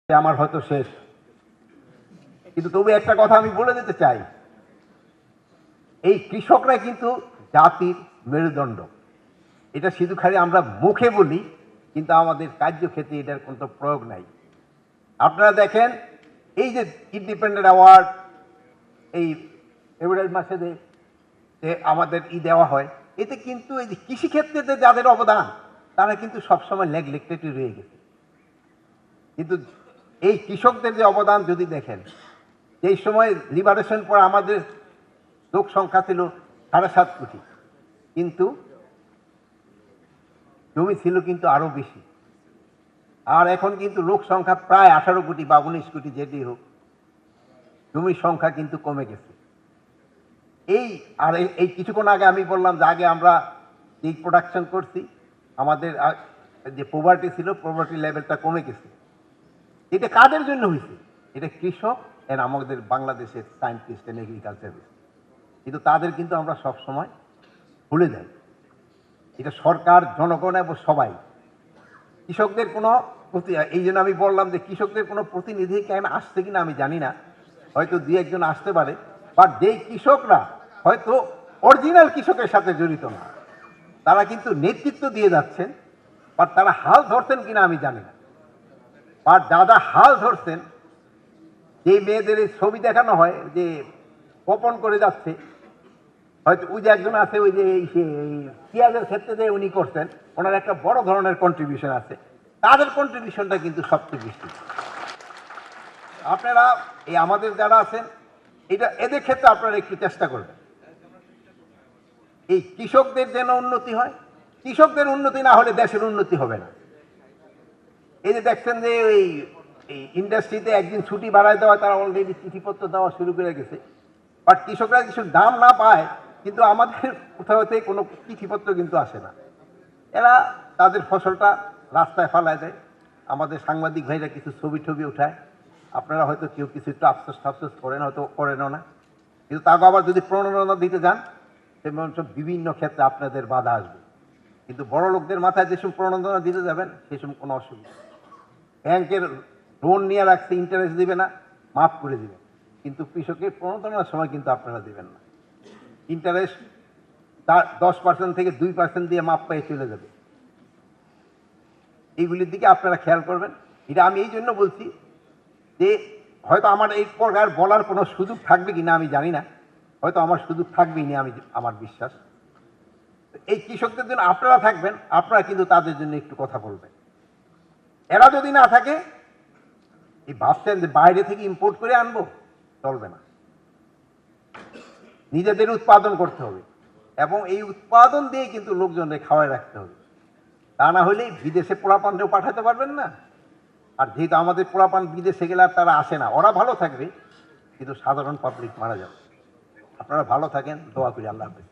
আমার হয়তো শেষ, কিন্তু তবু একটা কথা আমি বলে দিতে চাই, এই কৃষকরা কিন্তু জাতির মেরুদণ্ড। এটা শুধু খালি আমরা মুখে বলি, কিন্তু আমাদের কার্যক্ষেত্রে এটার কোনো প্রয়োগ নাই। আপনারা দেখেন, এই যে ইন্ডিপেন্ডেন্ট অ্যাওয়ার্ড এই ফেব্রুয়ারি মাসে যে আমাদের দেওয়া হয়, এতে কিন্তু এই যে কৃষিক্ষেত্রে যে যাদের অবদান, তারা কিন্তু সবসময় নেগলেক্টেডই রয়ে গেছে। কিন্তু এই কৃষকদের যে অবদান যদি দেখেন, এই সময় লিবারেশন পর আমাদের লোক সংখ্যা ছিল 7.5 কোটি, কিন্তু জমি ছিল কিন্তু আরো বেশি। আর এখন কিন্তু লোক সংখ্যা প্রায় 18 কোটি বা 19 কোটি, যেটি হোক, জমির সংখ্যা কিন্তু কমে গেছে। এই কিছুক্ষণ আগে আমি বললাম যে আগে আমরা এই প্রোডাকশন করছি, আমাদের যে পোভার্টি ছিল, পোভার্টি লেভেলটা কমে গেছে। এটা কাদের জন্য হয়েছে? এটা কৃষক এর আমাদের বাংলাদেশের সায়েন্টিস্ট এন্ড এগ্রিকালচারিস্ট, কিন্তু তাদের কিন্তু আমরা সব সময় ভুলে যাই। এটা সরকার, জনগণ এবং সবাই। কৃষকদের কোনো এই জন্য আমি বললাম যে কৃষকদের কোনো প্রতিনিধি কেন আসছে কিনা আমি জানি না, হয়তো দুই একজন আসতে পারে, বাট যেই কৃষকরা হয়তো অরিজিনাল কৃষকের সাথে জড়িত না, তারা কিন্তু নেতৃত্ব দিয়ে যাচ্ছেন, বাট তারা হাল ধরছেন কিনা আমি জানি না। আর দাদা হাল ধরছেন, যে মেয়েদের ছবি দেখানো হয় যে বপন করে যাচ্ছে, হয়তো ওই যে একজন আছে, ওই যে পেঁয়াজের ক্ষেত্রে যে উনি করছেন, ওনার একটা বড় ধরনের কন্ট্রিবিউশন আছে, তাদের কন্ট্রিবিউশনটা কিন্তু সবচেয়ে বেশি। আপনারা এই আমাদের যারা আছেন, এদের ক্ষেত্রে আপনারা একটু চেষ্টা করবেন, এই কৃষকদের যেন উন্নতি হয়। কৃষকদের উন্নতি না হলে দেশের উন্নতি হবে না। এই যে দেখছেন যে এই ইন্ডাস্ট্রিতে একদিন ছুটি বাড়ায় দেওয়া, তারা অলরেডি চিঠিপত্র দেওয়া শুরু করে গেছে, বাট কৃষকরা কিছু দাম না পায়, কিন্তু আমাদের কোথাও থেকে কোনো চিঠিপত্র কিন্তু আসে না। এরা তাদের ফসলটা রাস্তায় ফালায় দেয়, আমাদের সাংবাদিক ভাইরা কিছু ছবি টবি উঠায়, আপনারা হয়তো কেউ কিছু একটু আফসোস টাফসোস করেন, হয়তো করেনও না, কিন্তু তাকে আবার যদি প্রণোদনা দিতে যান, সেমন সব বিভিন্ন ক্ষেত্রে আপনাদের বাধা আসবে। কিন্তু বড় লোকদের মাথায় যেসব প্রণোদনা দিতে যাবেন, সেসব কোনো অসুবিধা। ব্যাংকের লোন নিয়ে রাখছে, ইন্টারেস্ট দিবে না, মাফ করে দিবে, কিন্তু কৃষকের প্রণোদনার সময় কিন্তু আপনারা দিবেন না। ইন্টারেস্ট তার 10% থেকে 2% দিয়ে মাফ পেয়ে চলে যাবে। এইগুলির দিকে আপনারা খেয়াল করবেন। এটা আমি এই জন্য বলছি যে হয়তো আমার এই প্রকার বলার কোনো সুযোগ থাকবে কিনা আমি জানি না, হয়তো আমার সুযোগ থাকবেই না, আমার বিশ্বাস। এই কৃষকদের জন্য আপনারা থাকবেন, আপনারা কিন্তু তাদের জন্য একটু কথা বলবেন। এরা যদি না থাকে, এই ভাবছেন যে বাইরে থেকে ইম্পোর্ট করে আনবো, চলবে না। নিজেদের উৎপাদন করতে হবে, এবং এই উৎপাদন দিয়ে কিন্তু লোকজনকে খাওয়ায় রাখতে হবে। তা না হলে বিদেশে পোলাপানকেও পাঠাতে পারবেন না। আর যেহেতু আমাদের পোলাপান বিদেশে গেলে আর তারা আসে না, ওরা ভালো থাকবে, কিন্তু সাধারণ পাবলিক মারা যাবে। আপনারা ভালো থাকেন, দোয়া করি। আল্লাহ হাফেজ।